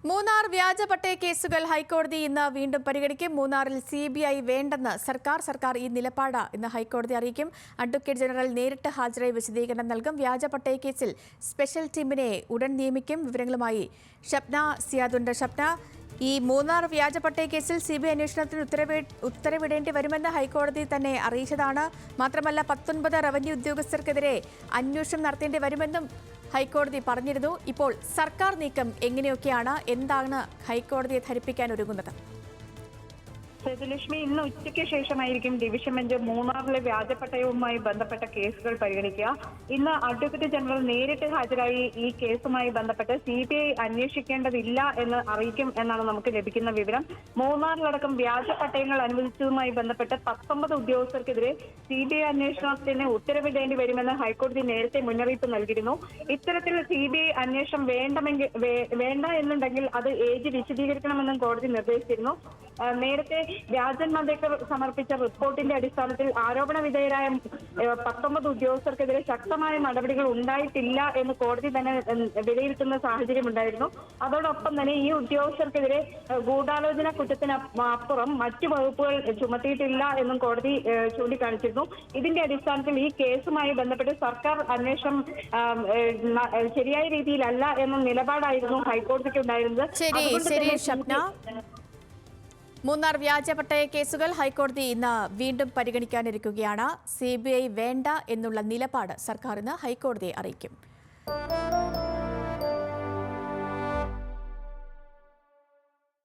മൂന്നാർ വ്യാജ പട്ടയ കേസുകൾ ഹൈക്കോടതി ഇന്ന് വീണ്ടും പരിഗണിക്കും. മൂന്നാറിൽ CBI വേണ്ടെന്ന് സർക്കാർ ഈ നിലപാട് ഇന്ന് ഹൈക്കോടതി അറിയിക്കും. അഡ്വക്കേറ്റ് ജനറൽ നേരിട്ട് ഹാജരായി വിശദീകരണം നൽകും. വ്യാജ പട്ടയ കേസിൽ സ്പെഷ്യൽ ടീമിനെ ഉടൻ നിയമിക്കും. വിവരങ്ങളുമായി ഷബ്ന സിയാദുണ്ട്. ഷബ്ന, ഈ മൂന്നാർ വ്യാജ പട്ടയ കേസിൽ CBI അന്വേഷണത്തിന് ഉത്തരവിടേണ്ടി വരുമെന്ന് ഹൈക്കോടതി തന്നെ അറിയിച്ചതാണ്. മാത്രമല്ല 19 റവന്യൂ ഉദ്യോഗസ്ഥർക്കെതിരെ അന്വേഷണം നടത്തേണ്ടി വരുമെന്നും ഹൈക്കോടതി പറഞ്ഞിരുന്നു. ഇപ്പോൾ സർക്കാർ നീക്കം എങ്ങനെയൊക്കെയാണ്, എന്താണ് ഹൈക്കോടതിയെ ധരിപ്പിക്കാൻ ഒരുങ്ങുന്നത്? സേതുലക്ഷ്മി, ഇന്ന് ഉച്ചയ്ക്ക് ശേഷമായിരിക്കും ഡിവിഷൻ ബെഞ്ച് മൂന്നാറിലെ വ്യാജപട്ടയവുമായി ബന്ധപ്പെട്ട കേസുകൾ പരിഗണിക്കുക. ഇന്ന് അഡ്വക്കേറ്റ് ജനറൽ നേരിട്ട് ഹാജരായി ഈ കേസുമായി ബന്ധപ്പെട്ട് CBI അന്വേഷിക്കേണ്ടതില്ല എന്ന് അറിയിക്കും എന്നാണ് നമുക്ക് ലഭിക്കുന്ന വിവരം. മൂന്നാറിലടക്കം വ്യാജപട്ടയങ്ങൾ അനുവദിച്ചതുമായി ബന്ധപ്പെട്ട് 19 ഉദ്യോഗസ്ഥർക്കെതിരെ CBI അന്വേഷണത്തിന് ഉത്തരവിടേണ്ടി വരുമെന്ന് ഹൈക്കോടതി നേരത്തെ മുന്നറിയിപ്പ് നൽകിയിരുന്നു. ഇത്തരത്തിൽ CBI അന്വേഷണം വേണ്ട എന്നുണ്ടെങ്കിൽ അത് ഏജ് വിശദീകരിക്കണമെന്നും കോടതി നിർദ്ദേശിച്ചിരുന്നു. നേരത്തെ രാജൻ മന്ദേക്കർ സമർപ്പിച്ച റിപ്പോർട്ടിന്റെ അടിസ്ഥാനത്തിൽ ആരോപണ വിധേയരായ 19 ഉദ്യോഗസ്ഥർക്കെതിരെ ശക്തമായ നടപടികൾ ഉണ്ടായിട്ടില്ല എന്ന് കോടതി തന്നെ വിലയിരുത്തുന്ന സാഹചര്യം ഉണ്ടായിരുന്നു. അതോടൊപ്പം തന്നെ ഈ ഉദ്യോഗസ്ഥർക്കെതിരെ ഗൂഢാലോചന കുറ്റത്തിന് അപ്പുറം മറ്റു വകുപ്പുകൾ ചുമത്തിയിട്ടില്ല എന്നും കോടതി ചൂണ്ടിക്കാണിച്ചിരുന്നു. ഇതിന്റെ അടിസ്ഥാനത്തിൽ ഈ കേസുമായി ബന്ധപ്പെട്ട് സർക്കാർ അന്വേഷണം ശരിയായ രീതിയിലല്ല എന്ന നിലപാടായിരുന്നു ഹൈക്കോടതിക്ക് ഉണ്ടായിരുന്നത്. മൂന്നാർ വ്യാജ പട്ടയ കേസുകൾ ഹൈക്കോടതി ഇന്ന് വീണ്ടും പരിഗണിക്കാനിരിക്കുകയാണ്. CBI വേണ്ട എന്നുള്ള നിലപാട് സർക്കാർ ഇന്ന് ഹൈക്കോടതിയെ അറിയിക്കും.